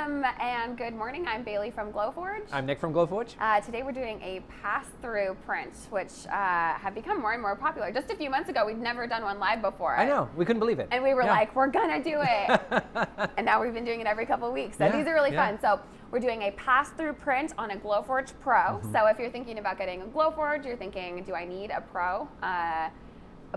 And good morning, I'm Bailey from Glowforge. I'm Nick from Glowforge. Today we're doing a pass-through print, which have become more and more popular. Just a few months ago, we'd never done one live before. I know, we couldn't believe it. And we were like, we're gonna do it. And now we've been doing it every couple of weeks. So these are really fun. So we're doing a pass-through print on a Glowforge Pro. So if you're thinking about getting a Glowforge, you're thinking, do I need a Pro?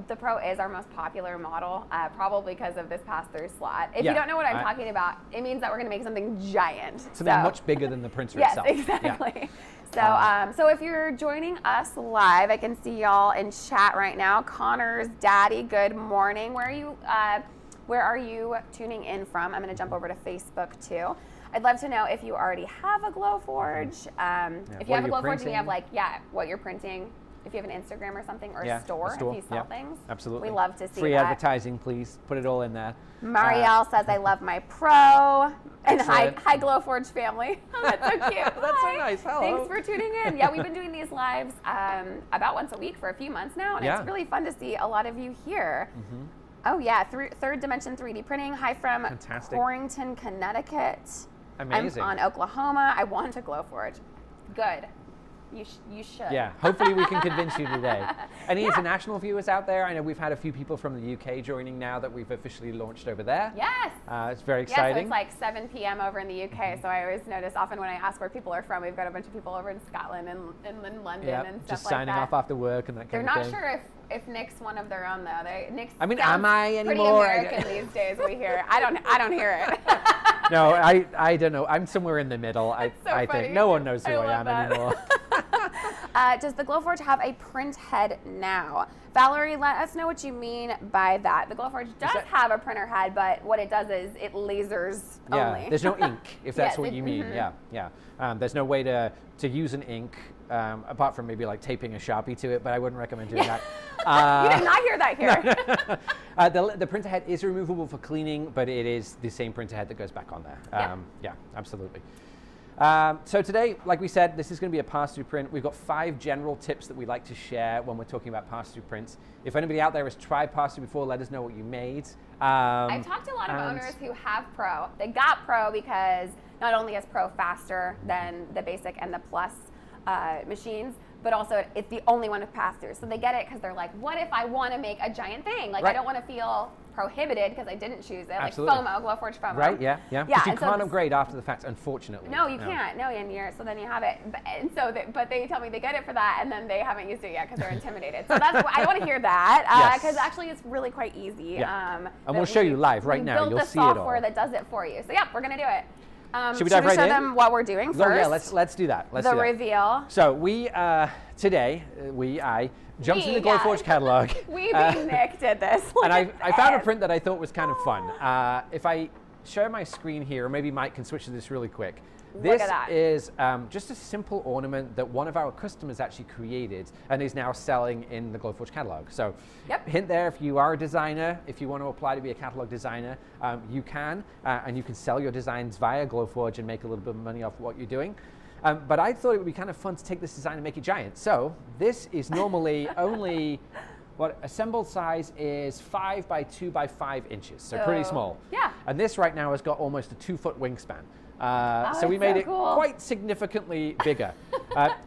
The Pro is our most popular model, probably because of this pass-through slot. If you don't know what I'm talking about, it means that we're going to make something giant. Something much bigger than the printer itself. Yes, exactly. Yeah. So if you're joining us live, I can see y'all in chat right now. Connor's daddy, good morning. Where are you tuning in from? I'm going to jump over to Facebook too. I'd love to know if you already have a Glowforge. If you have a Glowforge and you have what you're printing. If you have an Instagram or something, or a store, if you sell things. Absolutely. We love to see Free advertising, please. Put it all in there. Marielle says, I love my Pro. And hi Glowforge family. Oh, that's so cute. That's so nice. Hello. Thanks for tuning in. Yeah, we've been doing these lives about once a week for a few months now, and it's really fun to see a lot of you here. Oh, yeah, third dimension 3D printing. Hi from Torrington, Connecticut. Amazing. I'm on Oklahoma. I want a Glowforge. Good. You should. Yeah, hopefully we can convince you today. Any international viewers out there? I know we've had a few people from the UK joining now that we've officially launched over there. Yes. It's very exciting. Yeah, so it's like 7 p.m. over in the UK, so I always notice often when I ask where people are from, we've got a bunch of people over in Scotland and in London and stuff like that. Just signing off after work and that kind of thing. They're not sure if Nick's one of their own though. Nick's am I anymore? Pretty American these days. We hear. I don't hear it. No, I don't know. I'm somewhere in the middle. I think no one knows who I am anymore. Does the Glowforge have a print head now? Valerie, let us know what you mean by that. The Glowforge does have a printer head, but what it does is it lasers only. There's no ink, if that's what you mean. Yeah. There's no way to use an ink, apart from maybe like taping a Sharpie to it, but I wouldn't recommend doing that. You did not hear that here. The printer head is removable for cleaning, but it is the same printer head that goes back on there. Yeah, absolutely. So today, like we said, this is going to be a pass-through print. We've got 5 general tips that we like to share when we're talking about pass-through prints. If anybody out there has tried pass-through before, let us know what you made. I've talked to a lot of owners who have Pro. They got Pro because not only is Pro faster than the Basic and the Plus machines, but also it's the only one with pass-through. So they get it because they're like, what if I want to make a giant thing? Like I don't want to feel prohibited because I didn't choose it. Absolutely. Like FOMO, Glowforge FOMO. Right, yeah. Because you can't upgrade after the fact, unfortunately. No, you can't. No, so then you have it. But they tell me they get it for that, and then they haven't used it yet because they're intimidated. So that's I don't want to hear that because actually it's really quite easy. And we'll show you live right now. You'll see it all. Built the software that does it for you. So we're going to do it. Should we dive right in? Show them what we're doing first? Oh, yeah, let's do that. The reveal. So we, today, I jumped in the Glowforge catalog. We being Nick did this. And I found a print that I thought was kind of fun. If I share my screen here, or maybe Mike can switch to this really quick. This is just a simple ornament that one of our customers actually created and is now selling in the Glowforge catalog. So hint there, if you are a designer, if you want to apply to be a catalog designer, you can, and you can sell your designs via Glowforge and make a little bit of money off what you're doing. But I thought it would be kind of fun to take this design and make it giant. So this is normally only, assembled size is 5 by 2 by 5 inches, so pretty small. Yeah. And this right now has got almost a 2-foot wingspan. So we made it quite significantly bigger.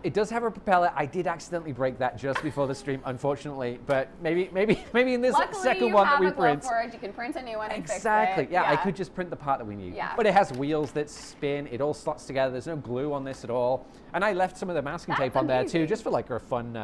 It does have a propeller. I did accidentally break that just before the stream, unfortunately. But maybe in this second one that we print. You can print a new one and exactly. Fix it. Yeah, I could just print the part that we need. Yeah. But it has wheels that spin. It all slots together. There's no glue on this at all. And I left some of the masking tape on there too, just for like a fun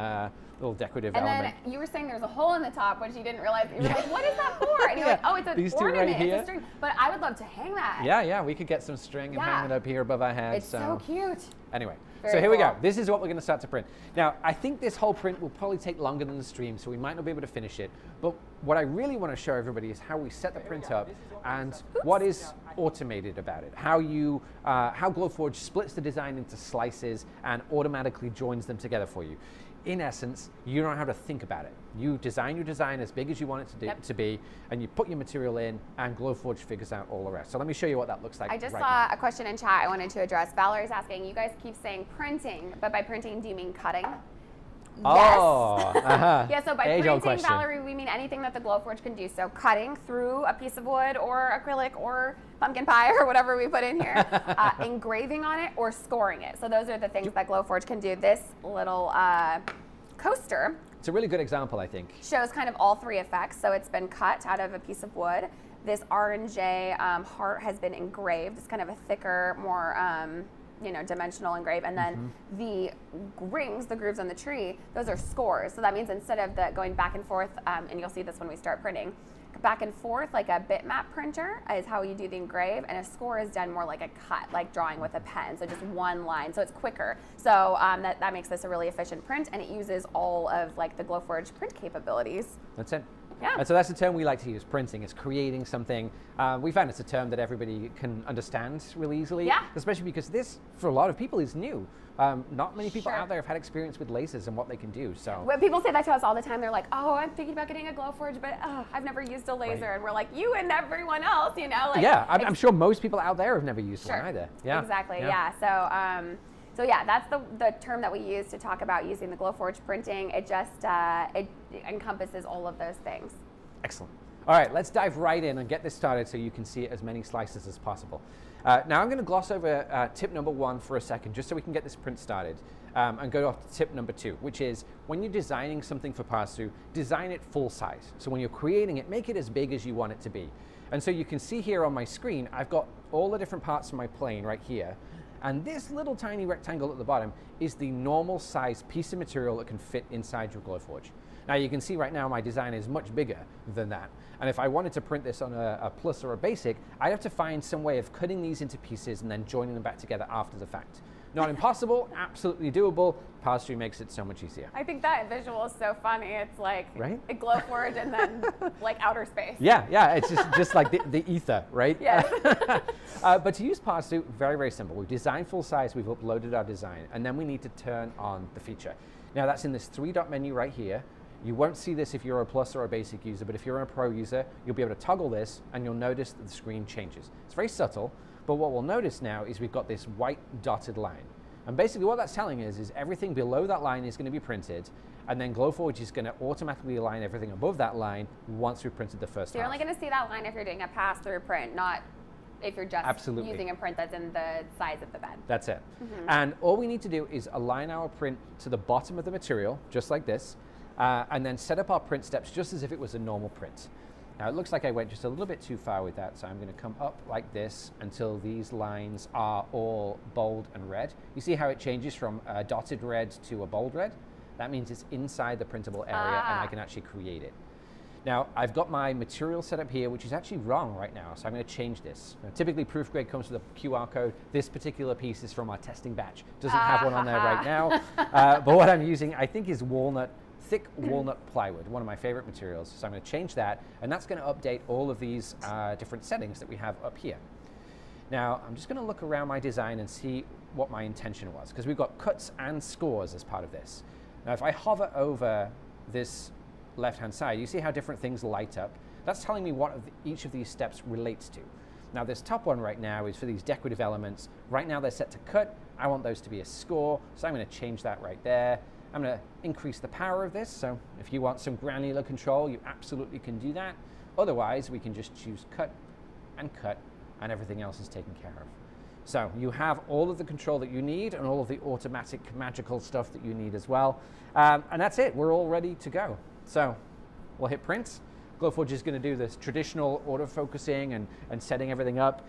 little decorative element. And then you were saying there's a hole in the top, which you didn't realize. You were like, what is that for? And you're like, oh, it's an ornament. Right, it's a string. But I would love to hang that. Yeah, we could get some string and hang it up here above our heads. It's so cute. Anyway, so here we go. This is what we're going to start to print. Now, I think this whole print will probably take longer than the stream, so we might not be able to finish it. But what I really want to show everybody is how we set the print up and what is automated about it. How Glowforge splits the design into slices and automatically joins them together for you. In essence, you don't have to think about it. You design your design as big as you want it to be, and you put your material in, and Glowforge figures out all the rest. So let me show you what that looks like. I just saw a question in chat I wanted to address. Valerie's asking, you guys keep saying printing, but by printing, do you mean cutting? Oh, Yeah, so by age-old printing, question. Valerie, we mean anything that the Glowforge can do. So cutting through a piece of wood or acrylic or pumpkin pie or whatever we put in here, engraving on it or scoring it. So those are the things that Glowforge can do. This little coaster, it's a really good example, I think. shows kind of all three effects. So it's been cut out of a piece of wood. This R&J heart has been engraved. It's kind of a thicker, more dimensional engrave, and then the rings, the grooves on the tree, those are scores. So that means instead of going back and forth, and you'll see this when we start printing, back and forth like a bitmap printer is how you do the engrave, and a score is done more like a cut, like drawing with a pen, so just one line, so it's quicker. So that makes this a really efficient print, and it uses all of like the Glowforge print capabilities. That's it. Yeah. And so that's the term we like to use, printing. It's creating something. We found it's a term that everybody can understand really easily. Yeah. Especially because this, for a lot of people, is new. Not many people Sure. out there have had experience with lasers and what they can do. So When people say that to us all the time, they're like, "Oh, I'm thinking about getting a Glowforge, but I've never used a laser." Right. And we're like, "You and everyone else, you know." Like, yeah, I'm sure most people out there have never used Sure. one either. Yeah. Exactly. Yeah. So yeah, that's the term that we use to talk about using the Glowforge printing. It just it encompasses all of those things. Excellent. All right, let's dive right in and get this started so you can see as many slices as possible. Now I'm going to gloss over tip number 1 for a second, just so we can get this print started, and go off to tip number 2, which is when you're designing something for Parsoo, design it full size. So when you're creating it, make it as big as you want it to be. And so you can see here on my screen, I've got all the different parts of my plane right here. And this little tiny rectangle at the bottom is the normal size piece of material that can fit inside your Glowforge. Now you can see right now my design is much bigger than that. And if I wanted to print this on a plus or a basic, I'd have to find some way of cutting these into pieces and then joining them back together after the fact. Not impossible, absolutely doable. Parsoo makes it so much easier. I think that visual is so funny. It's like Right? a Glowforge and then like outer space. Yeah, it's just like the ether, right? Yes. But to use Parsoo, very, very simple. We've designed full size, we've uploaded our design, and then we need to turn on the feature. Now that's in this 3-dot menu right here. You won't see this if you're a plus or a basic user, but if you're a pro user, you'll be able to toggle this and you'll notice that the screen changes. It's very subtle, but what we'll notice now is we've got this white dotted line. And basically what that's telling us is everything below that line is going to be printed, and then Glowforge is going to automatically align everything above that line once we've printed the first So you're half. only going to see that line if you're doing a pass-through print, not if you're just Absolutely. using a print that's in the size of the bed. That's it. And all we need to do is align our print to the bottom of the material, just like this, and then set up our print steps just as if it was a normal print. Now it looks like I went just a little bit too far with that, so I'm going to come up like this until these lines are all bold and red. You see how it changes from a dotted red to a bold red? That means it's inside the printable area and I can actually create it. Now I've got my material set up here, which is actually wrong right now, so I'm going to change this. Now, typically Proofgrid comes with a QR code. This particular piece is from our testing batch. Doesn't have one on there right now, but what I'm using I think is thick walnut plywood, one of my favorite materials. So I'm going to change that, and that's going to update all of these different settings that we have up here. Now, I'm just going to look around my design and see what my intention was, because we've got cuts and scores as part of this. Now, if I hover over this left-hand side, you see how different things light up. That's telling me what each of these steps relates to. Now, this top one right now is for these decorative elements. Right now, they're set to cut. I want those to be a score, so I'm going to change that right there. I'm going to increase the power of this, so if you want some granular control, you absolutely can do that. Otherwise, we can just choose cut, and everything else is taken care of. So you have all of the control that you need and all of the automatic magical stuff that you need as well. And that's it, we're all ready to go. So we'll hit print. Glowforge is going to do this traditional autofocusing and setting everything up.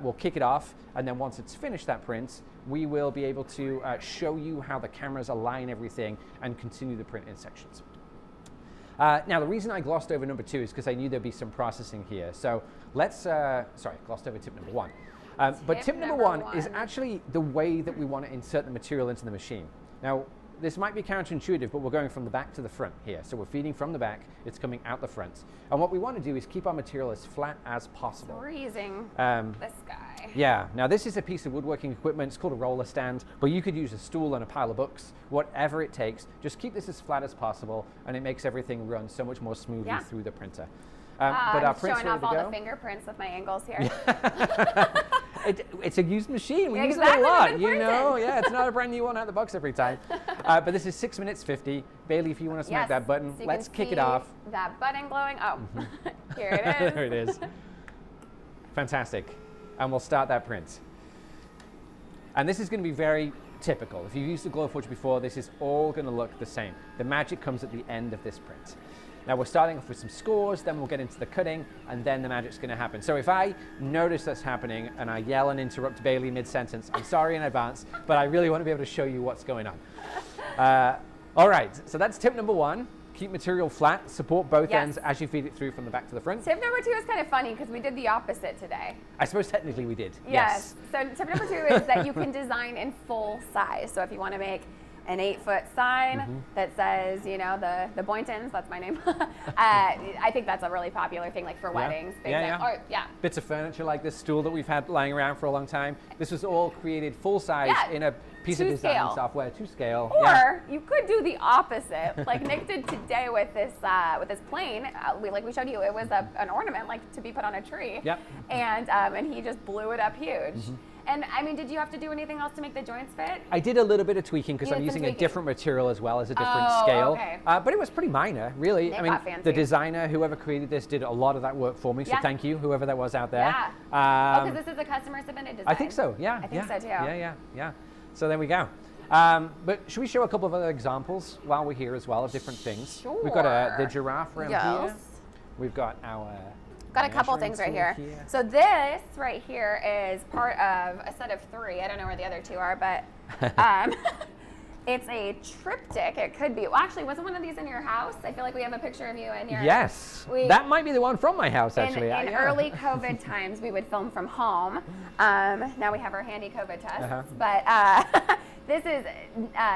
We'll kick it off, and then once it's finished that print, we will be able to show you how the cameras align everything and continue the print in sections. Now, the reason I glossed over number 2 is because I knew there'd be some processing here. So let's, sorry, glossed over tip number 1. But tip number one is actually the way that we want to insert the material into the machine. Now, this might be counterintuitive, but we're going from the back to the front here. So we're feeding from the back, it's coming out the front. And what we want to do is keep our material as flat as possible. So we're using this guy. Yeah, now this is a piece of woodworking equipment. It's called a roller stand, but you could use a stool and a pile of books, whatever it takes. Just keep this as flat as possible, and it makes everything run so much more smoothly through the printer. But our print's showing ready off to all go. the fingerprints with my angles here. It's a used machine. We use it Exactly, a lot, we've you been know? printing. Yeah, it's not a brand new one out of the box every time. But this is 6 minutes 50. Bailey, if you want to smack that button, so let's kick it off. That button glowing. Oh, here it is. There it is. Fantastic. And we'll start that print. And this is going to be very typical. If you've used the Glowforge before, this is all going to look the same. The magic comes at the end of this print. Now we're starting off with some scores, then we'll get into the cutting, and then the magic's going to happen. So if I notice that's happening and I yell and interrupt Bailey mid-sentence, I'm sorry in advance, but I really want to be able to show you what's going on. All right, so that's tip number 1. Keep material flat, support both ends as you feed it through from the back to the front. Tip number 2 is kind of funny because we did the opposite today. I suppose technically we did. Yes. So tip number 2 is that you can design in full size. So if you want to make an 8-foot sign that says, you know, the Boyntons, that's my name. I think that's a really popular thing, like for weddings. Or, bits of furniture like this stool that we've had lying around for a long time. This was all created full size in a piece of design software to scale. Or you could do the opposite, like Nick did today with this plane. Like we showed you, it was an ornament, like to be put on a tree. Yep. And he just blew it up huge. And I mean, did you have to do anything else to make the joints fit? I did a little bit of tweaking because I'm using a different material as well as a different scale. Okay. But it was pretty minor, really. They I mean, got fancy. the designer, whoever created this, did a lot of that work for me. So thank you, whoever that was out there. Yeah. Because this is a customer submitted design. I think so. Yeah. I think so too. Yeah. So there we go. But should we show a couple of other examples while we're here as well of different things? Sure. We've got the giraffe around here. We've got our got a couple things right here. So this right here is part of a set of 3. I don't know where the other 2 are, but it's a triptych. It could be. Well, actually, wasn't one of these in your house? I feel like we have a picture of you in your. Yes. That might be the one from my house, actually. In early COVID times, we would film from home. Now we have our handy COVID tests. But this is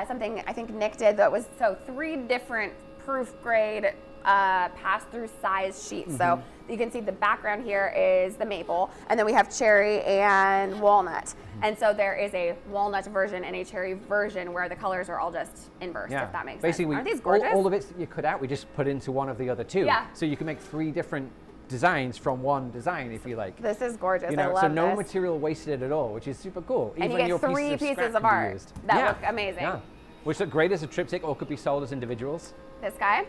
something I think Nick did that was 3 different proof grade pass-through size sheets. So you can see the background here is the maple, and then we have cherry and walnut. And so there is a walnut version and a cherry version where the colors are all just inversed, if that makes sense. Aren't these gorgeous? All the bits that you cut out, we just put into one of the other 2. Yeah. So you can make 3 different designs from one design, if you like. This is gorgeous. You know, I love so no this. material wasted at all, which is super cool. And even you get 3 pieces of art that look amazing. Yeah. Which look great as a triptych or could be sold as individuals. This guy?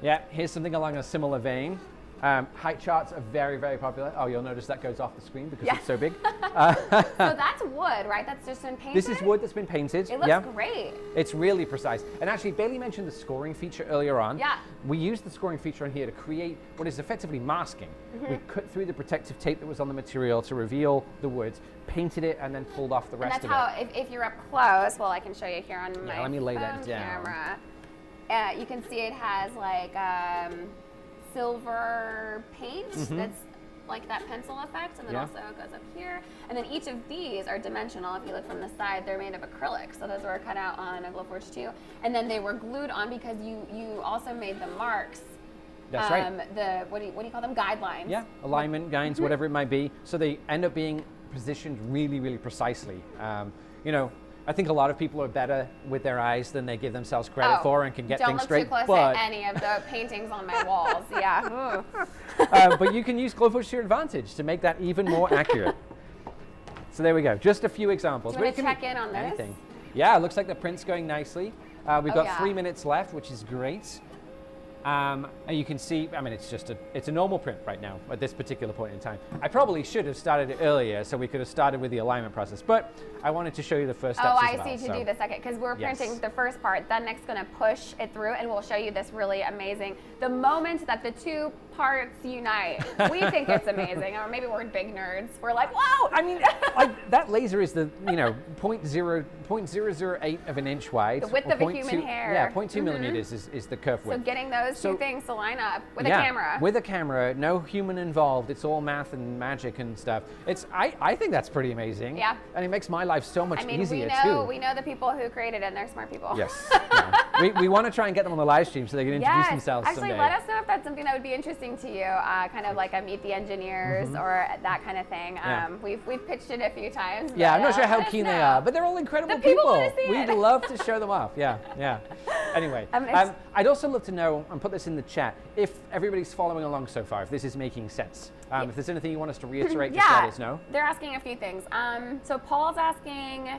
Yeah, here's something along a similar vein. Height charts are very, very popular. Oh, you'll notice that goes off the screen because it's so big. So that's wood, right? That's just been painted? This is wood that's been painted. It looks great. It's really precise. And actually, Bailey mentioned the scoring feature earlier on. Yeah. We used the scoring feature on here to create what is effectively masking. We cut through the protective tape that was on the material to reveal the wood, painted it, and then pulled off the rest of it. And that's how, if you're up close, well, I can show you here on my let me lay that down. camera. You can see it has like silver paint that's like that pencil effect, and then also it goes up here. And then each of these are dimensional. If you look from the side, they're made of acrylic, so those were cut out on a Glowforge 2. And then they were glued on because you also made the marks. That's right. The what do you call them? Guidelines. Yeah, alignment guides, whatever it might be. So they end up being positioned really, really precisely. You know, I think a lot of people are better with their eyes than they give themselves credit for and can get things straight. Don't look too close at any of the paintings on my walls. Yeah. But you can use Glowforge to your advantage to make that even more accurate. So there we go. Just a few examples. Do you want to check in on this? Anything. Yeah, it looks like the print's going nicely. We've got 3 minutes left, which is great. And you can see, I mean, it's a normal print right now at this particular point in time. I probably should have started it earlier so we could have started with the alignment process, but I wanted to show you the first steps as well. I see, to do the second, because we're printing the first part, then Nick's going to push it through, and we'll show you this really amazing, the moment that the 2 parts unite, we think it's amazing, or maybe we're big nerds. We're like, whoa! I mean, like, that laser is the, 0.008 of an inch wide. The width of a human hair. Yeah, 0.2 millimeters is the curve width. So getting those 2 things to line up with a camera. With a camera, no human involved. It's all math and magic and stuff. I think that's pretty amazing. Yeah. And it makes my life so much easier too. We know the people who created it, and they're smart people. Yes. We want to try and get them on the live stream so they can introduce themselves Actually, someday. let us know if that's something that would be interesting to you, kind of like a Meet the Engineers or that kind of thing. We've pitched it a few times. Yeah, I'm not sure how keen they are, but they're all incredible people. We'd love to show them off. Yeah. Anyway, I'd also love to know, and put this in the chat, if everybody's following along so far, if this is making sense. If there's anything you want us to reiterate, just let us know. They're asking a few things. So Paul's asking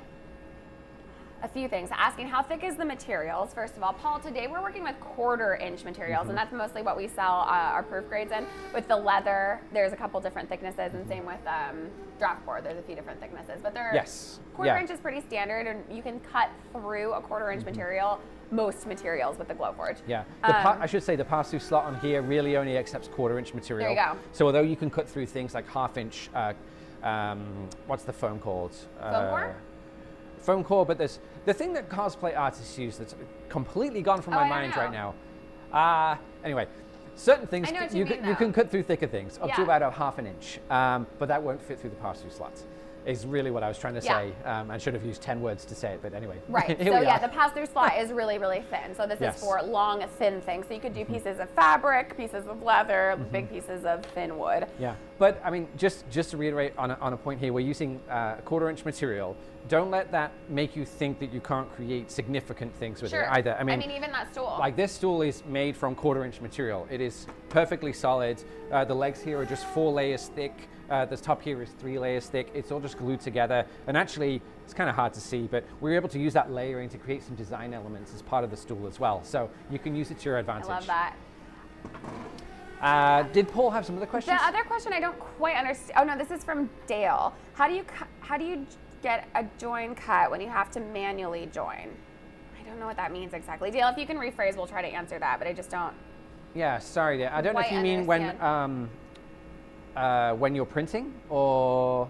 a few things. Asking how thick is the materials, first of all. Paul, today we're working with 1/4-inch materials, and that's mostly what we sell our proof grades in. With the leather, there's a couple different thicknesses, and same with draft board, there's a few different thicknesses. But they're 1/4-inch is pretty standard, and you can cut through a 1/4-inch material, most materials with the Glowforge. Yeah, I should say the pass-through slot on here really only accepts 1/4-inch material. There you go. So although you can cut through things like 1/2-inch, what's the foam called? Foam core? Foam core, but there's the thing that cosplay artists use that's completely gone from my mind right now. Anyway, certain things you can cut through thicker things, up to about 1/2 inch, but that won't fit through the pass-through slots. Is really what I was trying to say. I should have used 10 words to say it, but anyway. Right. So yeah, the pass-through slot is really, really thin. So this is for long, thin things. So you could do pieces of fabric, pieces of leather, big pieces of thin wood. Yeah. But I mean, just to reiterate on a point here, we're using a 1/4-inch material. Don't let that make you think that you can't create significant things with it either. I mean, even that stool. Like this stool is made from 1/4-inch material. It is perfectly solid. The legs here are just 4 layers thick. The top here is 3 layers thick. It's all just glued together. And actually, it's kind of hard to see, but we're able to use that layering to create some design elements as part of the stool as well. So you can use it to your advantage. I love that. Did Paul have some other questions? The other question I don't quite understand. Oh no, this is from Dale. How do you get a join cut when you have to manually join? I don't know what that means exactly. Dale, if you can rephrase, we'll try to answer that, but I just don't. Yeah, sorry, Dale. I don't know if you mean when you're printing, or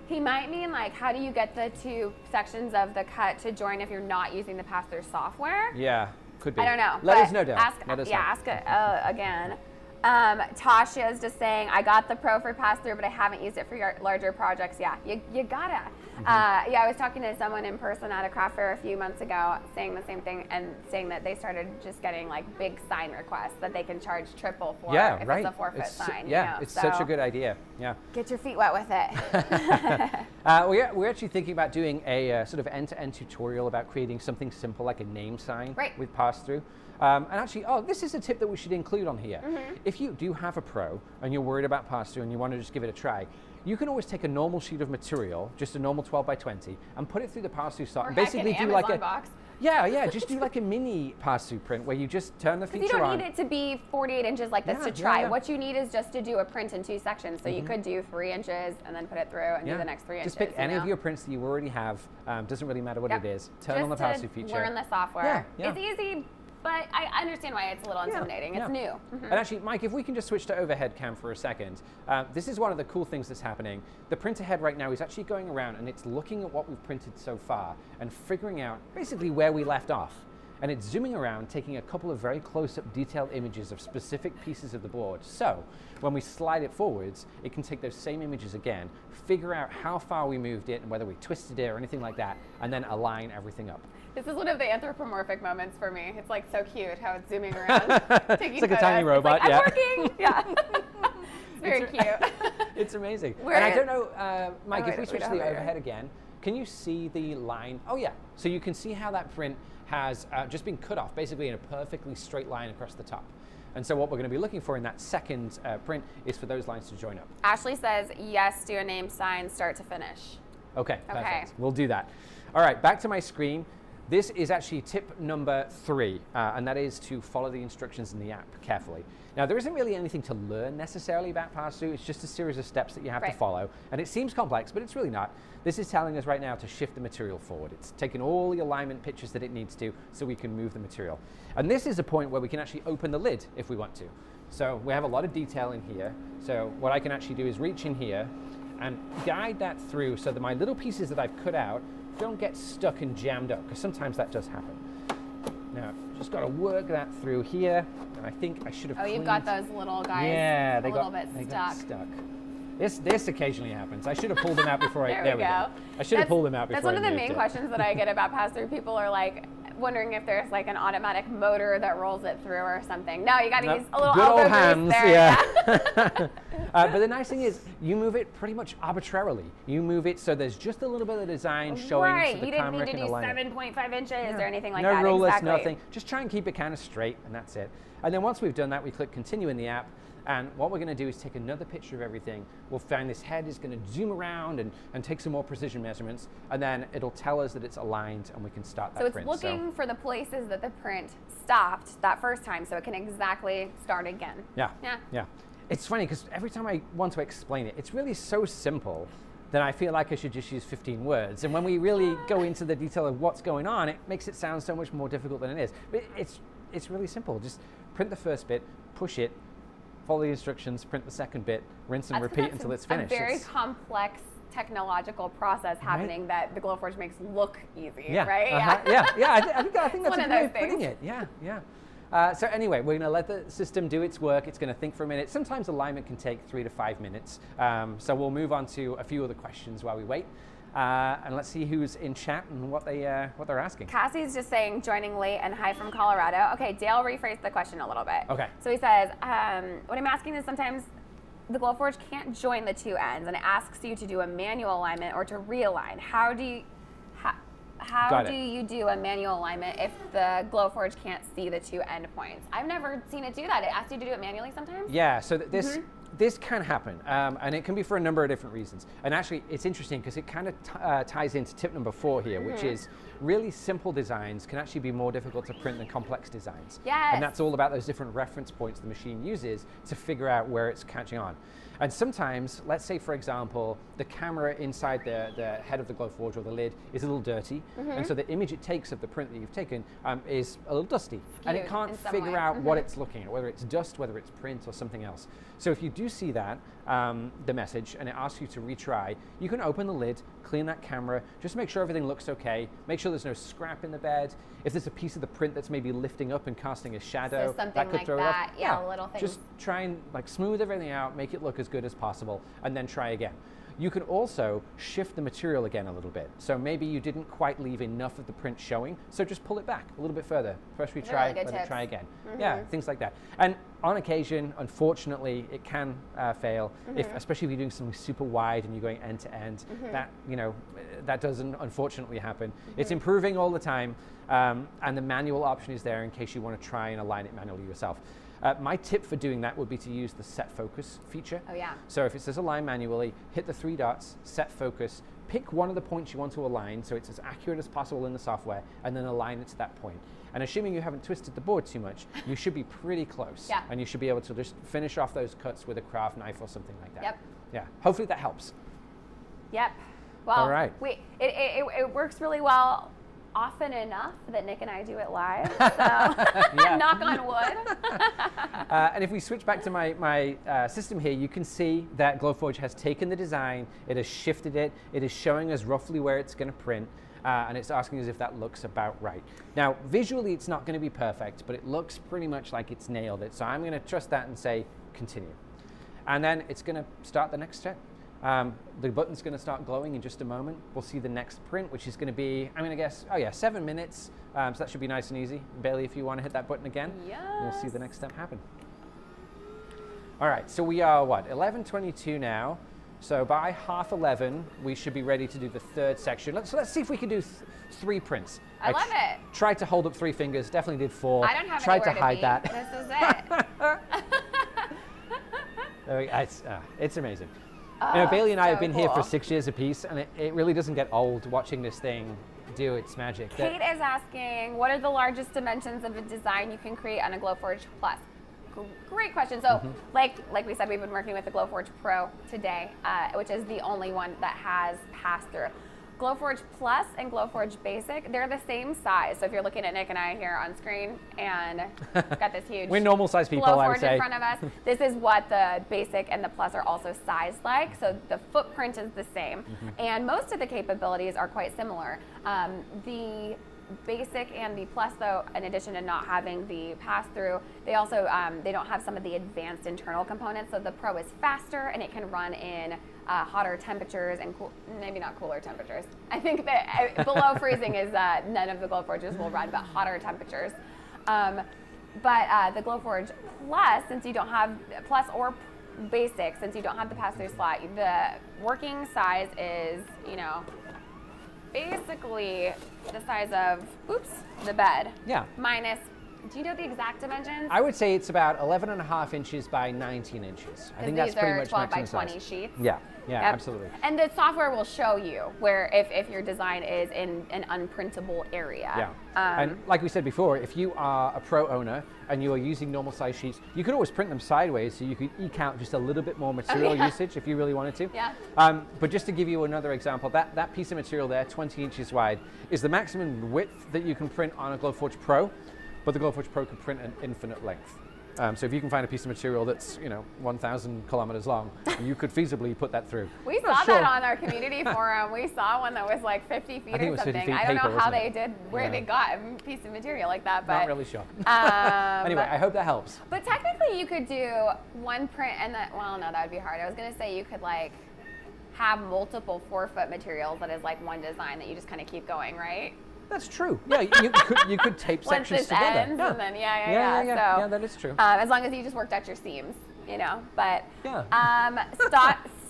he might mean like how do you get the 2 sections of the cut to join if you're not using the pass-through software? Yeah, could be. I don't know. Let us know, Dale. Ask it again. Tasha is just saying, I got the Pro for pass-through, but I haven't used it for your larger projects. Yeah, you gotta. I was talking to someone in person at a craft fair a few months ago saying the same thing and saying that they started just getting like big sign requests that they can charge triple for if it's a 4-foot sign. It's such a good idea. Yeah. Get your feet wet with it. We're actually thinking about doing a sort of end-to-end tutorial about creating something simple like a name sign with pass-through. And actually, this is a tip that we should include on here. If you do have a Pro and you're worried about pass-through and you want to just give it a try, you can always take a normal sheet of material, just a normal 12x20, and put it through the pass-through slot. And basically do like a box. just do like a mini pass-through print where you just turn the feature on. You don't need it to be 48 inches like this to try. What you need is just to do a print in 2 sections. So you could do 3 inches and then put it through and do the next 3 inches. Just pick any of your prints that you already have. Doesn't really matter what it is. Turn on the pass-through feature. Learn the software. It's easy. But I understand why it's a little intimidating. It's new. And actually, Mike, if we can just switch to overhead cam for a second. This is one of the cool things that's happening. The printer head right now is actually going around and it's looking at what we've printed so far and figuring out basically where we left off. And it's zooming around, taking a couple of very close-up detailed images of specific pieces of the board. So when we slide it forwards, it can take those same images again, figure out how far we moved it and whether we twisted it or anything like that, and then align everything up. This is one of the anthropomorphic moments for me. It's like so cute how it's zooming around, taking it's like a tiny robot. It's like, I'm working. It's very cute. It's amazing. And I don't know, Mike, if we switch to the overhead again, can you see the line? Oh yeah. So you can see how that print has just been cut off, basically in a perfectly straight line across the top. And so what we're going to be looking for in that second print is for those lines to join up. Ashley says, yes, do a name sign start to finish. Okay, perfect. We'll do that. All right, back to my screen. This is actually tip number 3, and that is to follow the instructions in the app carefully. Now, there isn't really anything to learn necessarily about pass-through. It's just a series of steps that you have to follow. And it seems complex, but it's really not. This is telling us right now to shift the material forward. It's taking all the alignment pictures that it needs to so we can move the material. And this is a point where we can actually open the lid if we want to. So we have a lot of detail in here. So what I can actually do is reach in here and guide that through so that my little pieces that I've cut out don't get stuck and jammed up, because sometimes that does happen. Now, just got to work that through here, and I think I should have cleaned. You've got those little guys they got stuck. This occasionally happens. I should have pulled them out before I, there we go. I should have pulled them out before I That's one of the main questions that I get about pass-through. People are like, wondering if there's like an automatic motor that rolls it through or something. No, you got to use a little elbow grease there. Yeah. But the nice thing is, you move it pretty much arbitrarily. You move it so there's just a little bit of design showing. Right, so the you didn't need to do 7.5 inches or anything like that. No rulers, nothing. Just try and keep it kind of straight, and that's it. And then once we've done that, we click continue in the app. And what we're going to do is take another picture of everything. We'll find this head is going to zoom around and take some more precision measurements, and then it'll tell us that it's aligned, and we can start that print. So it's looking for the places that the print stopped that first time, so it can exactly start again. Yeah. It's funny because every time I want to explain it, it's really so simple that I feel like I should just use 15 words. And when we really go into the detail of what's going on, it makes it sound so much more difficult than it is. But it's really simple. Just print the first bit, push it, follow the instructions, print the second bit, rinse and repeat until it's finished. A very complex technological process happening that the Glowforge makes look easy, right? I think that's a good way of putting it. So anyway, we're going to let the system do its work. It's going to think for a minute. Sometimes alignment can take 3 to 5 minutes. So we'll move on to a few other questions while we wait. And let's see who's in chat and what they're asking. Cassie's just saying, joining late and hi from Colorado. Okay, Dale rephrased the question a little bit. Okay. So he says, what I'm asking is sometimes the Glowforge can't join the two ends, and it asks you to do a manual alignment or to realign. How do you do a manual alignment if the Glowforge can't see the two endpoints? I've never seen it do that. It asks you to do it manually sometimes? Yeah, so this can happen, and it can be for a number of different reasons. And actually, it's interesting because it kind of ties into tip number 4 here, which is really simple designs can actually be more difficult to print than complex designs. Yes. And that's all about those different reference points the machine uses to figure out where it's catching on. And sometimes, let's say, for example, the camera inside the head of the Glowforge or the lid is a little dirty, and so the image it takes of the print that you've taken is a little dusty, and it can't figure out what it's looking at, whether it's dust, whether it's print, or something else. So if you do see that, the message, and it asks you to retry, you can open the lid, clean that camera, just make sure everything looks okay, make sure there's no scrap in the bed. If there's a piece of the print that's maybe lifting up and casting a shadow, so that could throw it off. Yeah, little things. Just try and smooth everything out, make it look as good as possible, and then try again. You can also shift the material again a little bit. So maybe you didn't quite leave enough of the print showing, so just pull it back a little bit further. First retry, let it try again. Yeah, things like that. And on occasion, unfortunately, it can fail, especially if you're doing something super wide and you're going end to end. That doesn't unfortunately happen. It's improving all the time, and the manual option is there in case you want to try and align it manually yourself. My tip for doing that would be to use the set focus feature. Oh yeah. So if it says align manually, hit the 3 dots, set focus, pick one of the points you want to align so it's as accurate as possible in the software, and then align it to that point. And assuming you haven't twisted the board too much, you should be pretty close. Yeah. And you should be able to just finish off those cuts with a craft knife or something like that. Yep. Yeah. Hopefully that helps. Yep. Well, all right. It works really well often enough that Nick and I do it live, so knock on wood. And if we switch back to my system here, you can see that Glowforge has taken the design, it has shifted it, it is showing us roughly where it's going to print, and it's asking us if that looks about right. Now, visually it's not going to be perfect, but it looks pretty much like it's nailed it. So I'm going to trust that and say continue. And then it's going to start the next step. The button's going to start glowing in just a moment. We'll see the next print, which is going to be, I'm going to guess, 7 minutes. So that should be nice and easy. Bailey, if you want to hit that button again, we'll see the next step happen. All right, so we are, 11:22 now. So by 10:30, we should be ready to do the third section. Let's see if we can do 3 prints. I love it. Tried to hold up 3 fingers, definitely did 4. I don't have Tried to hide be. that. This is it. It's amazing. Bailey and I have been here for 6 years apiece, and it really doesn't get old watching this thing do its magic. Kate is asking, what are the largest dimensions of a design you can create on a Glowforge Plus? Great question. So, like we said, we've been working with the Glowforge Pro today, which is the only one that has pass-through. Glowforge Plus and Glowforge Basic, they're the same size. So if you're looking at Nick and I here on screen and got this huge we're normal size people, I would say. Glowforge in front of us, this is what the Basic and the Plus are also sized like. So the footprint is the same. And most of the capabilities are quite similar. The Basic and the Plus, though, in addition to not having the pass-through, they also they don't have some of the advanced internal components. So the Pro is faster and it can run in hotter temperatures and maybe not cooler temperatures. I think that below freezing is none of the Glowforges will run, but hotter temperatures. But the Glowforge Plus, since you don't have Plus or Basic, since you don't have the pass-through slot, the working size is, basically the size of, the bed. Yeah. Minus Do you know the exact dimensions? I would say it's about 11.5 inches by 19 inches. I think that's pretty much 12 by maximum 20 size. sheets. Yeah, yeah, Yep. absolutely. And the software will show you where if your design is in an unprintable area. Yeah. And like we said before, if you are a pro owner and you are using normal size sheets, you could always print them sideways so you could eke out just a little bit more material usage if you really wanted to. Yeah. But just to give you another example, that piece of material there, 20 inches wide, is the maximum width that you can print on a Glowforge Pro, but the Glowforge Pro can print an infinite length. So if you can find a piece of material that's 1,000 kilometers long, you could feasibly put that through. We saw that on our community forum. We saw one that was like 50 feet or something. I don't know how they did, where they got a piece of material like that, but not really sure. Anyway, I hope that helps. But technically, you could do one print and then, well, no, that would be hard. I was gonna say you could like have multiple 4-foot materials that is like one design that you just kind of keep going, right? That's true. Yeah, you could tape sections together. Ends and then yeah, that is true. As long as you just worked out your seams, But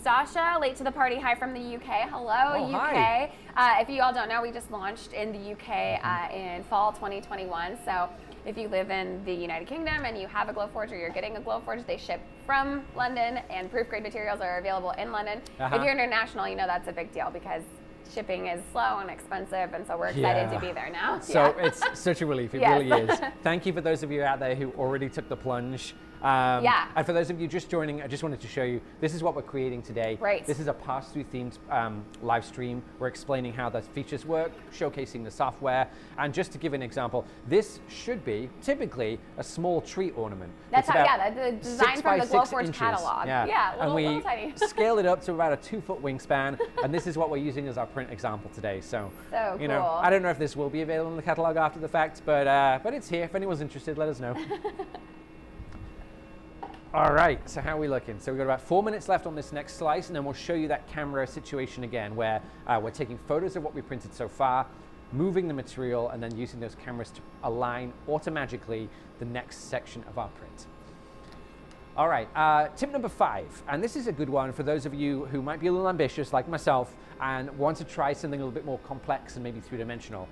Stasha, late to the party. Hi from the UK. Hello, UK. Hi. If you all don't know, we just launched in the UK in fall 2021. So if you live in the United Kingdom and you have a Glowforge or you're getting a Glowforge, they ship from London, and proof grade materials are available in London. If you're international, that's a big deal because shipping is slow and expensive, and so we're excited to be there now. So it's such a relief, it really is. Thank you for those of you out there who already took the plunge. And for those of you just joining, I just wanted to show you, this is what we're creating today. Right. This is a pass-through themed live stream. We're explaining how the features work, showcasing the software, and just to give an example, this should be typically a small tree ornament. That's the design from the Glowforge catalog. Little tiny. Scaled it up to about a 2-foot wingspan, and this is what we're using as our print example today. So cool. I don't know if this will be available in the catalog after the fact, but it's here. If anyone's interested, let us know. All right, so how are we looking? So we've got about 4 minutes left on this next slice, and then we'll show you that camera situation again, where we're taking photos of what we printed so far, moving the material, and then using those cameras to align automatically the next section of our print. All right, tip number 5, and this is a good one for those of you who might be a little ambitious like myself and want to try something a little bit more complex and maybe 3-dimensional.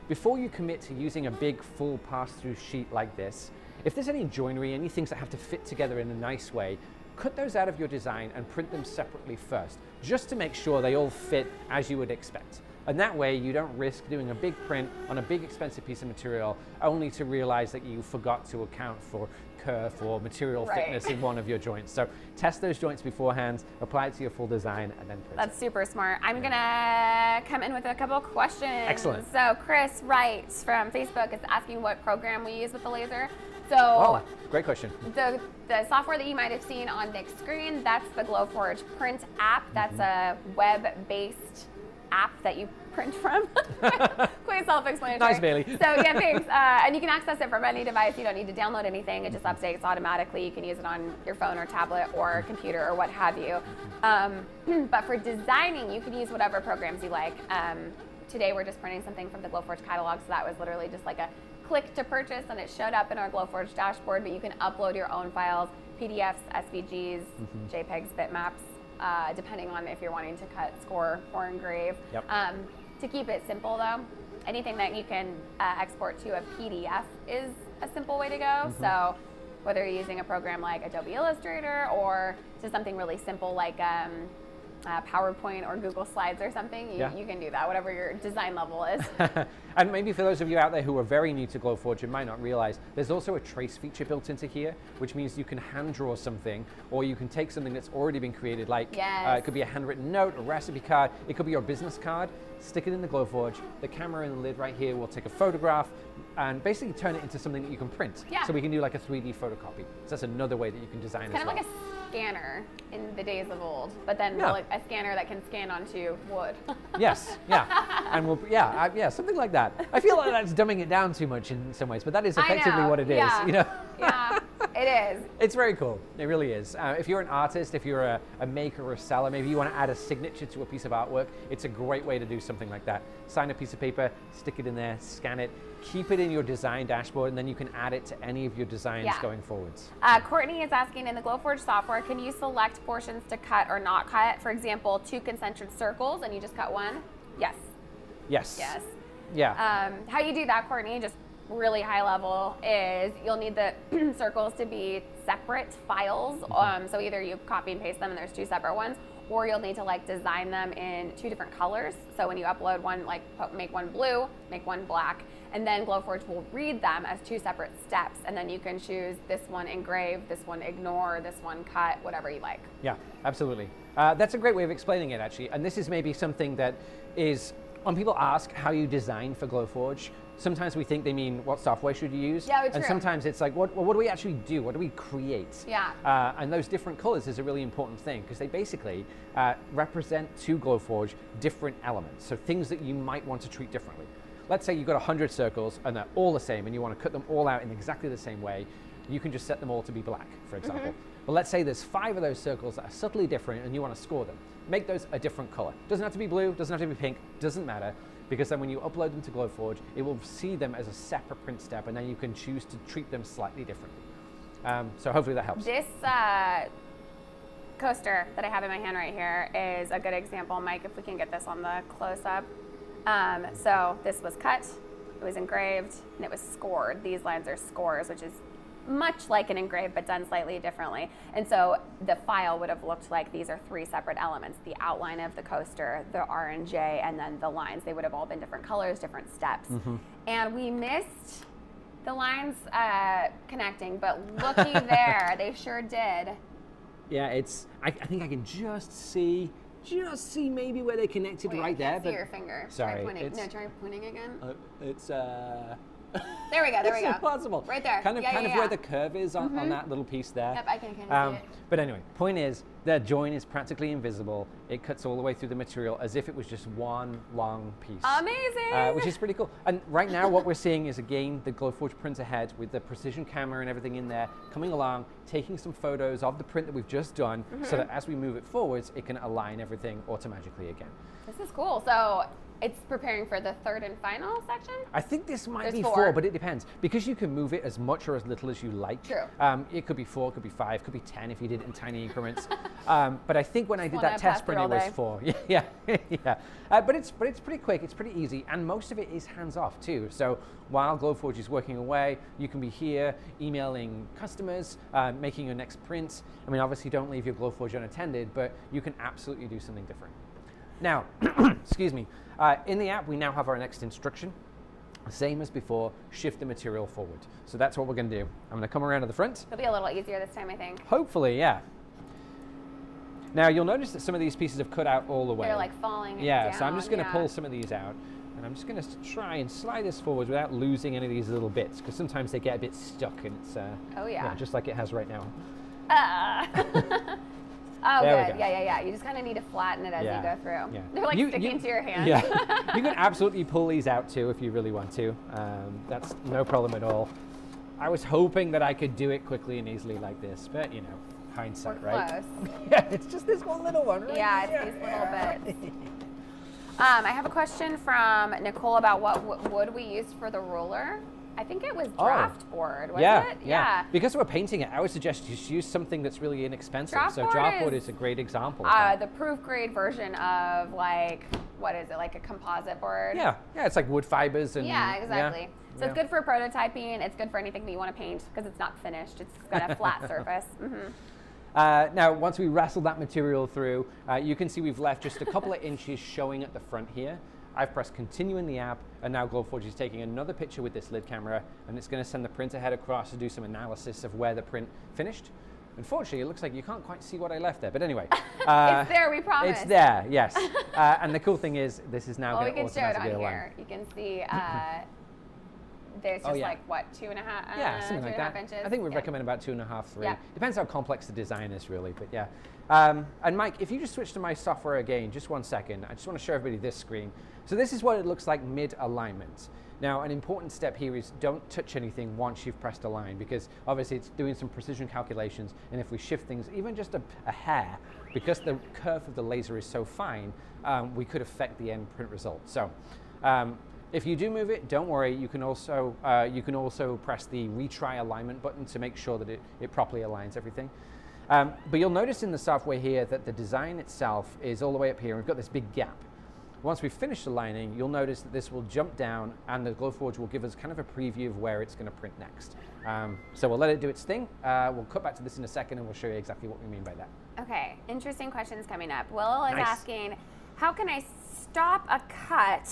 Before you commit to using a big full pass-through sheet like this, if there's any joinery, any things that have to fit together in a nice way, cut those out of your design and print them separately first, just to make sure they all fit as you would expect. And that way you don't risk doing a big print on a big expensive piece of material only to realize that you forgot to account for kerf or material thickness in one of your joints. So test those joints beforehand, apply it to your full design, and then print That's super smart. I'm gonna come in with a couple questions. Excellent. So Chris Wright from Facebook is asking what program we use with the laser. So great question. The software that you might have seen on Nick's screen, that's the Glowforge Print app. That's a web-based app that you print from. Quite self-explanatory. Nice, Bailey. So thanks. And you can access it from any device. You don't need to download anything. It just updates automatically. You can use it on your phone or tablet or computer or what have you. But for designing, you can use whatever programs you like. Today we're just printing something from the Glowforge catalog, so that was literally just like a click to purchase, and it showed up in our Glowforge dashboard, but you can upload your own files, PDFs, SVGs, JPEGs, bitmaps, depending on if you're wanting to cut, score, or engrave. Yep. To keep it simple though, anything that you can export to a PDF is a simple way to go. So whether you're using a program like Adobe Illustrator or just something really simple like PowerPoint or Google Slides or something, you can do that, whatever your design level is. And maybe for those of you out there who are very new to Glowforge and might not realize, there's also a trace feature built into here, which means you can hand draw something, or you can take something that's already been created, like it could be a handwritten note, a recipe card, it could be your business card, stick it in the Glowforge, the camera in the lid right here will take a photograph and basically turn it into something that you can print. So we can do like a 3D photocopy. So that's another way that you can design as well. Kind of like a scanner in the days of old, but then like a scanner that can scan onto wood. Yes, and something like that. I feel like that's dumbing it down too much in some ways, but that is effectively what it is. Yeah, it is. It's very cool. It really is. If you're an artist, if you're a maker or a seller, maybe you want to add a signature to a piece of artwork, it's a great way to do something like that. Sign a piece of paper, stick it in there, scan it, keep it in your design dashboard, and then you can add it to any of your designs going forwards. Courtney is asking, in the Glowforge software, can you select portions to cut or not cut? For example, 2 concentric circles, and you just cut one? Yes. Yes. Yes. Yeah. How you do that, Courtney, just really high level is you'll need the circles to be separate files. So either you copy and paste them and there's 2 separate ones, or you'll need to like design them in 2 different colors. So when you upload one, like make one blue, make one black, and then Glowforge will read them as 2 separate steps. And then you can choose this one engrave, this one ignore, this one cut, whatever you like. Yeah, absolutely. That's a great way of explaining it, actually. And this is maybe something that is, when people ask how you design for Glowforge, sometimes we think they mean what software should you use. Yeah, true. And sometimes it's like, what do we actually do? What do we create? Yeah. And those different colors is a really important thing because they basically represent to Glowforge different elements. So things that you might want to treat differently. Let's say you've got 100 circles and they're all the same and you want to cut them all out in exactly the same way. You can just set them all to be black, for example. But let's say there's 5 of those circles that are subtly different and you want to score them. Make those a different color. Doesn't have to be blue, doesn't have to be pink, doesn't matter. Because then when you upload them to Glowforge, it will see them as a separate print step and then you can choose to treat them slightly differently. So hopefully that helps. This coaster that I have in my hand right here is a good example. Mike, if we can get this on the close-up. So this was cut, it was engraved, and it was scored. These lines are scores, which is much like an engrave, but done slightly differently. And so the file would have looked like these are 3 separate elements: the outline of the coaster, the R&J, and then the lines. They would have all been different colors, different steps. And we missed the lines connecting, but looky there, they sure did. Yeah, it's, I think I can just see maybe where they connected. Wait, right there. I can't see your finger. Sorry. Try pointing. No, try pointing again. There we go, there we go. It's impossible. Right there. Kind of where the curve is on that little piece there. Yep, I can kind of see it. But anyway, point is, the join is practically invisible. It cuts all the way through the material as if it was just one long piece. Amazing! Which is pretty cool. And right now what we're seeing is, again, the Glowforge printer head with the precision camera and everything in there, coming along, taking some photos of the print that we've just done, so that as we move it forwards, it can align everything automatically again. This is cool. So it's preparing for the 3rd and final section? I think this might There's be 4, but it depends. Because you can move it as much or as little as you like. True. It could be 4, it could be 5, could be 10 if you did it in tiny increments. But I think when I did that test print, it was 4. Yeah. But it's pretty quick, it's pretty easy, and most of it is hands-off too. So while Glowforge is working away, you can be here emailing customers, making your next print. I mean, obviously don't leave your Glowforge unattended, but you can absolutely do something different. Now, excuse me, in the app, we now have our next instruction. Same as before, shift the material forward. So that's what we're going to do. I'm going to come around to the front. It'll be a little easier this time, I think. Hopefully, yeah. Now, you'll notice that some of these pieces have cut out all the way. They're like falling down. Yeah, so I'm just going to pull some of these out. And I'm just going to try and slide this forward without losing any of these little bits, because sometimes they get a bit stuck, and it's just like it has right now. Oh, good. Yeah. You just kind of need to flatten it as you go through. Yeah. They're like sticking to your hand. Yeah. You can absolutely pull these out too if you really want to. That's no problem at all. I was hoping that I could do it quickly and easily like this, but you know, hindsight, right? Close. Yeah, it's just this one little one, right? Yeah, it's these little bits. I have a question from Nicole about what wood we used for the ruler. I think it was draft board, was it? Yeah. Because we're painting it, I would suggest you use something that's really inexpensive. Draft board is a great example of that. The proof grade version of, like, what is it, like a composite board? Yeah, it's like wood fibers. And yeah, exactly. So it's good for prototyping. It's good for anything that you want to paint because it's not finished. It's got a flat surface. Now, once we wrestle that material through, you can see we've left just a couple of inches showing at the front here. I've pressed continue in the app, and now Glowforge is taking another picture with this lid camera, and it's going to send the printer head across to do some analysis of where the print finished. Unfortunately, it looks like you can't quite see what I left there, but anyway. It's there, we promise. It's there, yes. And the cool thing is, this is now going to automatically align. We can show it on here. You can see there's just like, what, 2.5 yeah, something like that. inches? I think we recommend about 2.5, 3. Yeah. Depends how complex the design is, really, but yeah. And Mike, if you just switch to my software again, just 1 second, I just want to show everybody this screen. So this is what it looks like mid-alignment. Now, an important step here is don't touch anything once you've pressed align, because obviously it's doing some precision calculations, and if we shift things even just a hair, because the curve of the laser is so fine, we could affect the end print result. So if you do move it, don't worry. You can also press the retry alignment button to make sure that it properly aligns everything. But you'll notice in the software here that the design itself is all the way up here. We've got this big gap. Once we finish the lining, you'll notice that this will jump down and the Glowforge will give us kind of a preview of where it's going to print next. So we'll let it do its thing. We'll cut back to this in a second and we'll show you exactly what we mean by that. Okay, interesting questions coming up. Will is asking, how can I stop a cut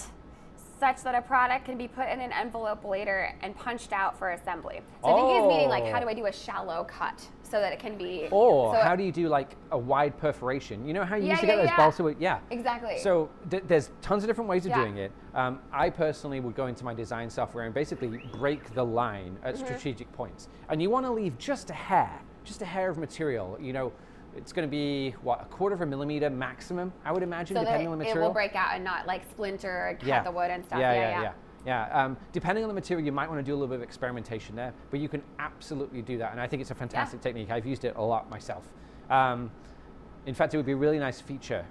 such that a product can be put in an envelope later and punched out for assembly? So I think he's meaning like, how do I do a shallow cut so that it can be... Or how do you do like a wide perforation? You know how you used to get those balsa wood? Yeah. Exactly. So there's tons of different ways of doing it. I personally would go into my design software and basically break the line at strategic points. And you want to leave just a hair of material, you know. It's going to be, what, 1/4 millimeter maximum, I would imagine, so depending on the material. It will break out and not like splinter or cut the wood and stuff. Yeah. Depending on the material, you might want to do a little bit of experimentation there, but you can absolutely do that. And I think it's a fantastic technique. I've used it a lot myself. In fact, it would be a really nice feature,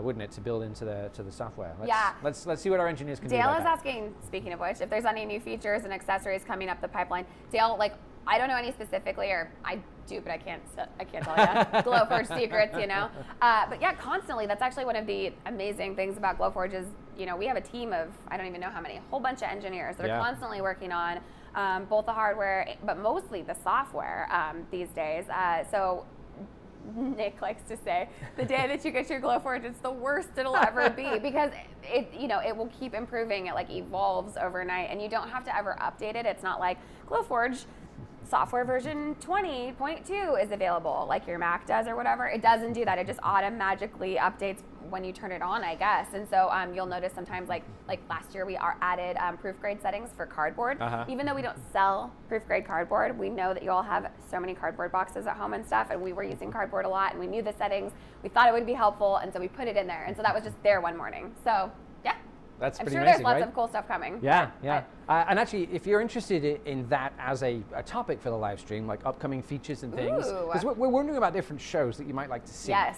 wouldn't it, to build into the software? Let's see what our engineers can do. Dale is asking, speaking of which, if there's any new features and accessories coming up the pipeline. Dale, like, I don't know any specifically, or I do, but I can't tell you. Glowforge secrets, you know. But yeah, constantly. That's actually one of the amazing things about Glowforge is, you know, we have a team of, I don't even know how many, a whole bunch of engineers that are constantly working on both the hardware, but mostly the software these days. So Nick likes to say, the day that you get your Glowforge, it's the worst it'll ever be, because it, you know, it will keep improving. It like evolves overnight, and you don't have to ever update it. It's not like Glowforge software version 20.2 is available like your Mac does or whatever. It doesn't do that. It just automatically updates when you turn it on, I guess. And so you'll notice sometimes, like last year, we added proof grade settings for cardboard. Even though we don't sell proof grade cardboard, we know that you all have so many cardboard boxes at home and stuff, and we were using cardboard a lot, and we knew the settings. We thought it would be helpful, and so we put it in there. And so that was just there one morning. So yeah. That's pretty amazing, amazing, there's lots of cool stuff coming. Yeah. And actually, if you're interested in that as a topic for the live stream, like upcoming features and things, because we're wondering about different shows that you might like to see. Yes.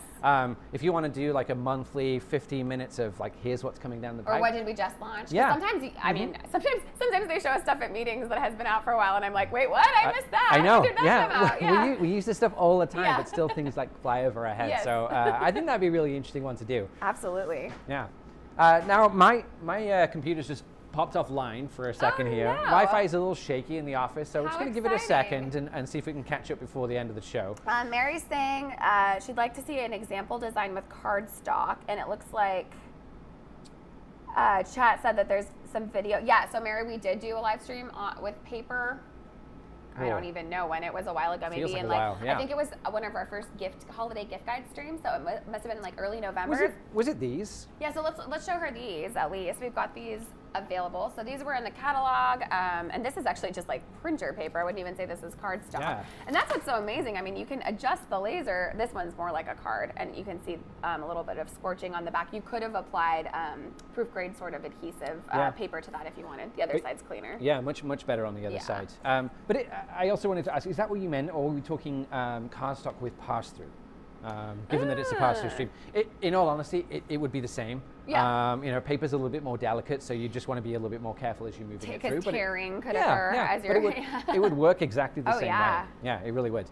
If you want to do like a monthly 15 minutes of like, here's what's coming down the pipe. Or what did we just launch? Yeah. Sometimes, I mean, sometimes they show us stuff at meetings that has been out for a while, and I'm like, wait, what? I missed that. I know. What did that come out? Yeah. We use this stuff all the time, but still things like fly over our heads. Yes. So I think that'd be a really interesting one to do. Absolutely. Yeah. Now, my computer's just popped offline for a second here. No. Wi-Fi is a little shaky in the office, so we're just going to give it a exciting. second and see if we can catch up before the end of the show. Mary's saying she'd like to see an example design with cardstock, and it looks like chat said that there's some video. Yeah, so Mary, we did do a live stream with paper. I don't even know when. It was a while ago, maybe. Feels like in a while, yeah. I think it was one of our first holiday gift guide streams, so it must have been like early November. Was it these? Yeah, so let's show her these at least. We've got these available. So these were in the catalog, and this is actually just like printer paper. I wouldn't even say this is cardstock. Yeah. And that's what's so amazing. I mean, you can adjust the laser. This one's more like a card, and you can see a little bit of scorching on the back. You could have applied proof grade sort of adhesive paper to that if you wanted. The other side's cleaner. Yeah, much better on the other side. But I also wanted to ask, is that what you meant, or were we talking cardstock with pass-through? Given that it's a pass-through stream, in all honesty, it would be the same. Yeah. You know, paper's a little bit more delicate, so you just want to be a little bit more careful as you move it through. Because tearing could occur as you're. It would work exactly the same way. Yeah, it really would.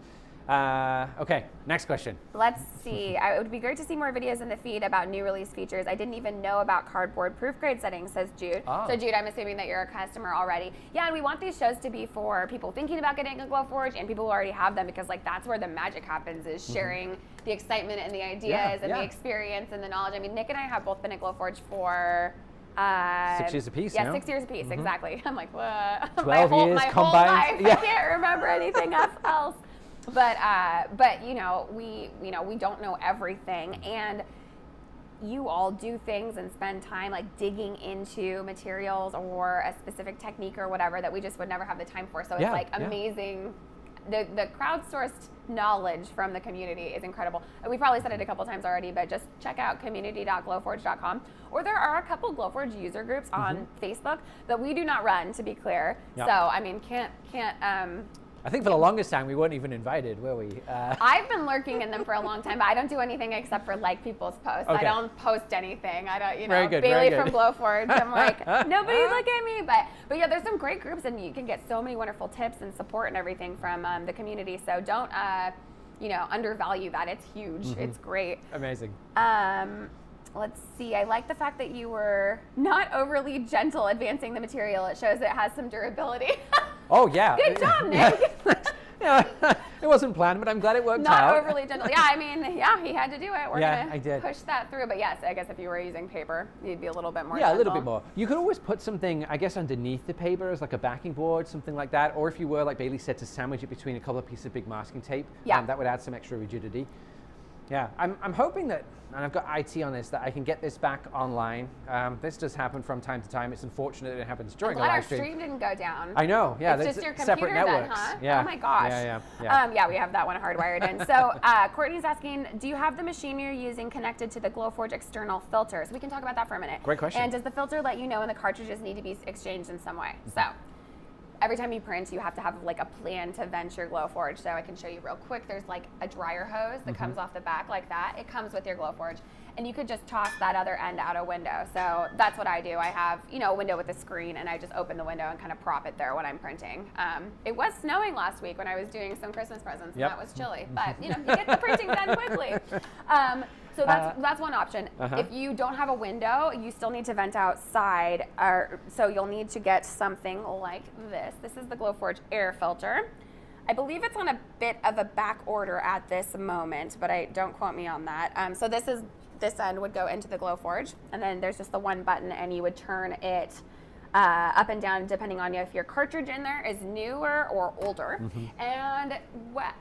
Okay, next question. Let's see. It would be great to see more videos in the feed about new release features. I didn't even know about cardboard proof grade settings, says Jude. So Jude, I'm assuming that you're a customer already. Yeah, and we want these shows to be for people thinking about getting a Glowforge and people who already have them, because like that's where the magic happens, is sharing the excitement and the ideas and the experience and the knowledge. I mean, Nick and I have both been at Glowforge for 6 years apiece. Yeah, 6 years apiece, exactly. I'm like, what? 12 years combined. Whole life. I can't remember anything else. But you know, we don't know everything, and you all do things and spend time like digging into materials or a specific technique or whatever that we just would never have the time for. So it's like amazing. The crowdsourced knowledge from the community is incredible. We probably said it a couple times already, but just check out community.glowforge.com. Or there are a couple Glowforge user groups on Facebook that we do not run, to be clear. So I mean, can't. I think for the longest time we weren't even invited, were we? I've been lurking in them for a long time, but I don't do anything except for like people's posts. I don't post anything. I don't, you know, Bailey from Glowforge. I'm like, nobody look at me. But yeah, there's some great groups, and you can get so many wonderful tips and support and everything from the community. So don't, you know, undervalue that. It's huge. It's great. Amazing. let's see. I like the fact that you were not overly gentle advancing the material. It shows it has some durability. Oh, yeah. Good job, Nick. Yeah, it wasn't planned, but I'm glad it worked out. Not overly gentle. Yeah, I mean, yeah, he had to do it. We're I going did. to push that through. But yes, I guess if you were using paper, you'd be a little bit more Yeah, gentle. a little bit more. You could always put something, I guess, underneath the paper as like a backing board, something like that. Or if you were, like Bailey said, to sandwich it between a couple of pieces of big masking tape, that would add some extra rigidity. Yeah, I'm hoping that, and I've got IT on this, that I can get this back online. This does happen from time to time. It's unfortunate that it happens during a live stream. Our stream didn't go down. I know, yeah. It's just your separate computer networks. then, huh? Yeah. Oh my gosh. Yeah. We have that one hardwired in. So Courtney's asking, do you have the machine you're using connected to the Glowforge external filters? We can talk about that for a minute. Great question. And does the filter let you know when the cartridges need to be exchanged in some way? So every time you print, you have to have like a plan to vent your Glowforge. So I can show you real quick. There's like a dryer hose that comes off the back like that. It comes with your Glowforge. And you could just toss that other end out a window. So that's what I do. I have, a window with a screen, and I just open the window and kind of prop it there when I'm printing. It was snowing last week when I was doing some Christmas presents, and that was chilly. But, you get the printing done quickly. So that's one option. If you don't have a window, you still need to vent outside. So you'll need to get something like this. This is the Glowforge air filter. I believe it's on a bit of a back order at this moment, but don't quote me on that. So this end would go into the Glowforge, and then there's just the one button, and you would turn it up and down depending on if your cartridge in there is newer or older. And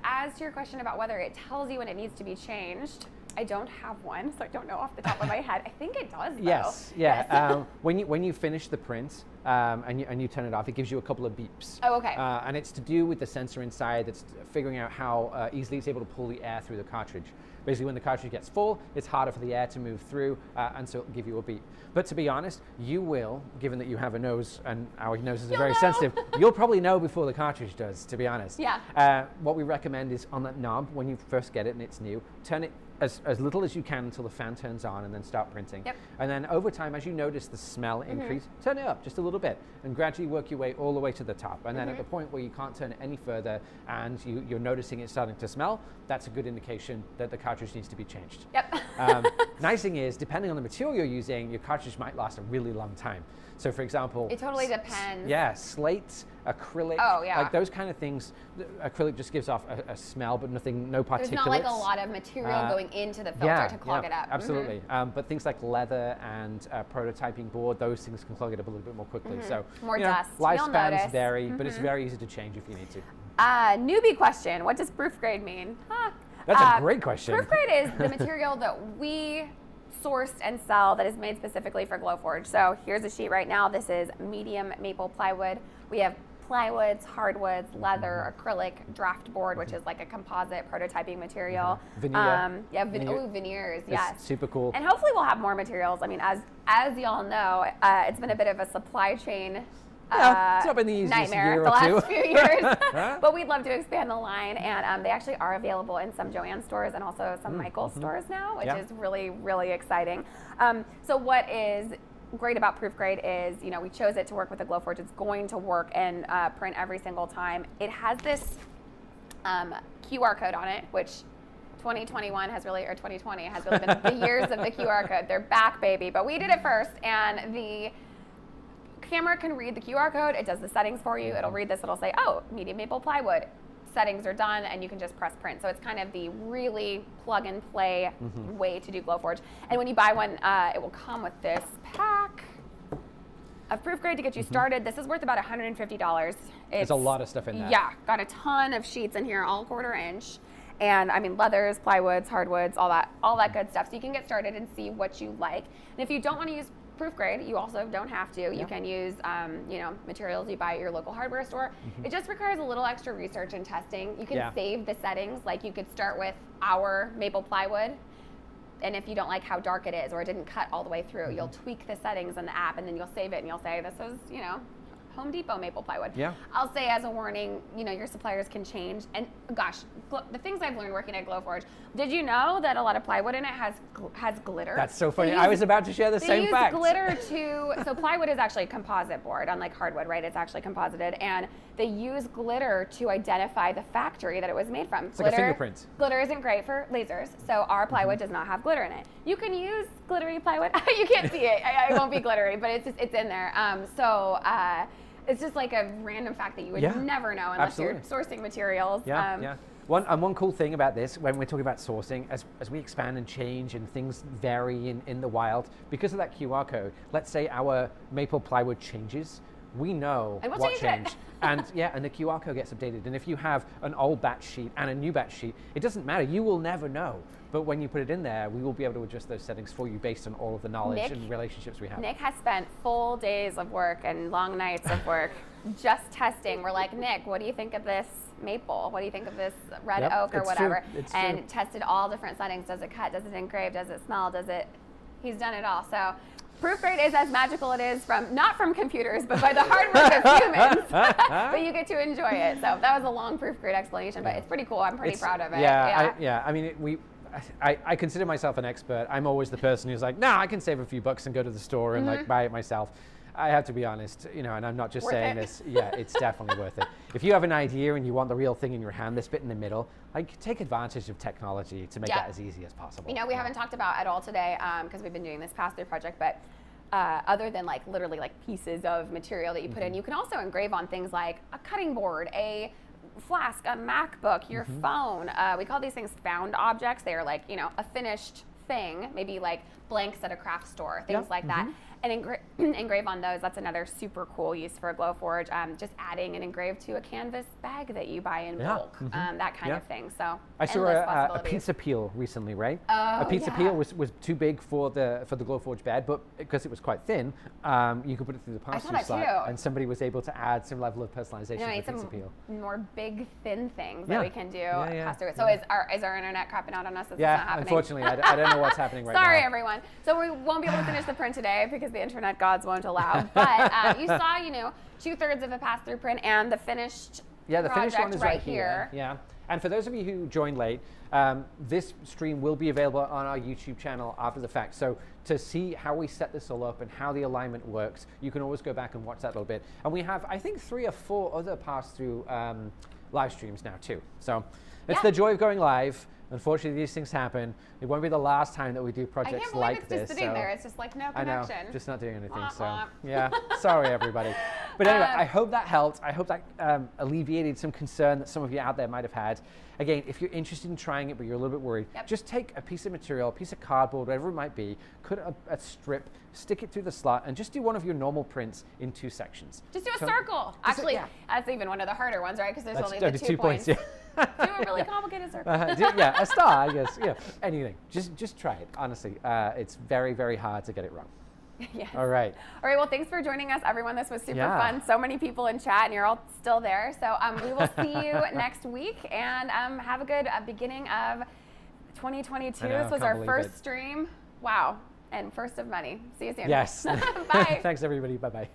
as to your question about whether it tells you when it needs to be changed, I don't have one, so I don't know off the top of my head. I think it does, though. Yes, yeah. When you finish the print and you turn it off, it gives you a couple of beeps. Oh, okay. And it's to do with the sensor inside that's figuring out how easily it's able to pull the air through the cartridge. Basically, when the cartridge gets full, it's harder for the air to move through, and so it'll give you a beep. But to be honest, you will, given that you have a nose, and our noses are very sensitive, you'll probably know before the cartridge does, to be honest. Yeah. What we recommend is on that knob, when you first get it and it's new, turn it as little as you can until the fan turns on, and then start printing. Yep. And then over time, as you notice the smell increase, turn it up just a little bit and gradually work your way all the way to the top. And then at the point where you can't turn it any further and you're noticing it starting to smell, that's a good indication that the cartridge needs to be changed. Yep. Nice thing is, depending on the material you're using, your cartridge might last a really long time. So for example, it totally depends. Yeah, slate, acrylic, like those kind of things. Acrylic just gives off a smell, but no particulates. There's not like a lot of material going into the filter to clog it up. Absolutely. But things like leather and prototyping board, those things can clog it up a little bit more quickly. So more dust. Lifespans vary, but it's very easy to change if you need to. Newbie question: what does proof grade mean? That's a great question. Proof grade is the material that we sourced and sell that is made specifically for Glowforge. So here's a sheet right now. This is medium maple plywood. We have plywoods, hardwoods, leather, acrylic, draft board, which is like a composite prototyping material. Veneer. Veneers, yes. It's super cool. And hopefully we'll have more materials. I mean, as y'all know, it's been a bit of a supply chain it's not been the easiest nightmare year the or two. last few years, but we'd love to expand the line, and they actually are available in some Joann stores and also some Michaels stores now, which is really, really exciting. So what is great about Proof Grade is, we chose it to work with the Glowforge. It's going to work and print every single time. It has this QR code on it, which 2021 has really, or 2020 has really been the years of the QR code. They're back, baby, but we did it first, and the camera can read the QR code. It does the settings for you. It'll read this. It'll say, oh, medium maple plywood. Settings are done, and you can just press print. So it's kind of the really plug and play way to do Glowforge. And when you buy one, it will come with this pack of Proof Grade to get you started. This is worth about $150. There's a lot of stuff in there. Yeah, got a ton of sheets in here, all 1/4 inch. And I mean, leathers, plywoods, hardwoods, all that good stuff. So you can get started and see what you like. And if you don't want to use Proof Grade, you also don't have to. You can use, materials you buy at your local hardware store. It just requires a little extra research and testing. You can save the settings. Like you could start with our maple plywood, and if you don't like how dark it is or it didn't cut all the way through, you'll tweak the settings in the app, and then you'll save it and you'll say, this is, Home Depot maple plywood. Yeah. I'll say as a warning, you know, your suppliers can change. And gosh, the things I've learned working at Glowforge, did you know that a lot of plywood in it has glitter? That's so funny. I was about to share the same fact. They use glitter to, so plywood is actually a composite board, unlike hardwood, right? It's actually composited. And they use glitter to identify the factory that it was made from. It's like a fingerprint. Glitter isn't great for lasers, so our plywood does not have glitter in it. You can use glittery plywood. You can't see it. It won't be glittery, but it's in there. It's just like a random fact that you would never know unless you're sourcing materials. One cool thing about this, when we're talking about sourcing, as we expand and change and things vary in the wild, because of that QR code, let's say our maple plywood changes, we know what changed. And the QR code gets updated. And if you have an old batch sheet and a new batch sheet, it doesn't matter. You will never know. But when you put it in there, we will be able to adjust those settings for you based on all of the knowledge and relationships we have. Nick has spent full days of work and long nights of work just testing. We're like, Nick, what do you think of this maple? What do you think of this red oak or whatever? And tested all different settings. Does it cut? Does it engrave? Does it smell? He's done it all. So Proofgrid is as magical it is not from computers, but by the hard work of humans. But you get to enjoy it. So that was a long Proofgrid explanation, but it's pretty cool. I'm pretty proud of it. I mean, I consider myself an expert. I'm always the person who's like, nah, I can save a few bucks and go to the store and like buy it myself. I have to be honest, you know, and I'm not just saying this. Yeah, it's definitely worth it. If you have an idea and you want the real thing in your hand, this bit in the middle, like take advantage of technology to make that as easy as possible. You know, we haven't talked about at all today because we've been doing this pass-through project, but other than like literally like pieces of material that you put in, you can also engrave on things like a cutting board, a flask, a MacBook, your phone. We call these things found objects. They are like, you know, a finished thing, maybe like blanks at a craft store, things like that. And engrave on those. That's another super cool use for a Glowforge. Just adding an engrave to a canvas bag that you buy in bulk, that kind of thing. So I saw a pizza peel recently, right? Oh, a pizza peel was too big for the Glowforge bed, but because it was quite thin, you could put it through the pass-through slot, and somebody was able to add some level of personalization to the pizza peel. More big, thin things that we can do pass through it. So is our internet crapping out on us? It's not happening. Unfortunately, I don't know what's happening right now. Sorry, everyone. So we won't be able to finish the print today because the internet gods won't allow. But you saw, you know, 2/3 of a pass-through print and the finished the finished one is right here. Yeah. And for those of you who joined late, this stream will be available on our YouTube channel after the fact. So to see how we set this all up and how the alignment works, you can always go back and watch that a little bit. And we have, I think, 3 or 4 other pass-through live streams now too. So it's the joy of going live. Unfortunately, these things happen. It won't be the last time that we do projects like this. It's just sitting there. It's just like no connection. I know, just not doing anything. So yeah, sorry everybody. But anyway, I hope that helped. I hope that alleviated some concern that some of you out there might have had. Again, if you're interested in trying it, but you're a little bit worried, just take a piece of material, a piece of cardboard, whatever it might be, cut a strip, stick it through the slot, and just do one of your normal prints in 2 sections. Just do a circle. Actually, that's even one of the harder ones, right? Because there's only the 2 points. Do a really complicated circle. A star, I guess. Yeah, anything. Just try it. Honestly, it's very, very hard to get it wrong. Yes. All right. All right. Well, thanks for joining us, everyone. This was super fun. So many people in chat, and you're all still there. So we will see you next week, and have a good beginning of 2022. This was our first stream. Wow. And first of many. See you soon. Yes. Bye. Thanks, everybody. Bye-bye.